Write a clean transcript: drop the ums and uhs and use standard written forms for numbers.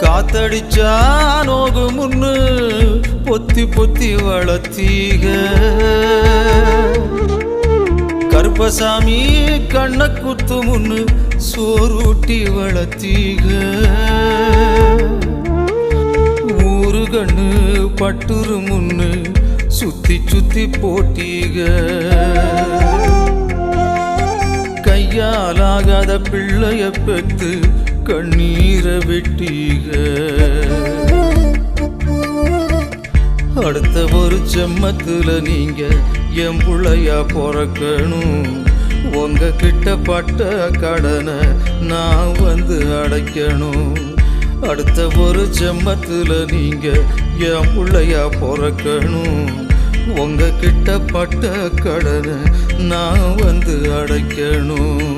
காத்தடிச்சா நோகு முன்னு பொத்தி பொத்தி வளர்த்தீக கருப்பசாமி கண்ண குத்து முன்னு சோறுட்டி வளர்த்தீக ஊரு கண்ணு பட்டுரு முன்னு சுத்தி சுத்தி போட்டீக கையாலாகாத பிள்ளைய பெத்து கண்ணீரை வெட்டீக அடுத்த ஒரு ஜென்மத்துல நீங்க என் புள்ளையா பிறக்கணும் உங்க கிட்ட பட்ட கடனை நான் வந்து அடைக்கணும் அடுத்த ஒரு ஜென்மத்துல நீங்க என் புள்ளையா பிறக்கணும் உங்க கிட்ட பட்ட கடனை நான் வந்து அடைக்கணும்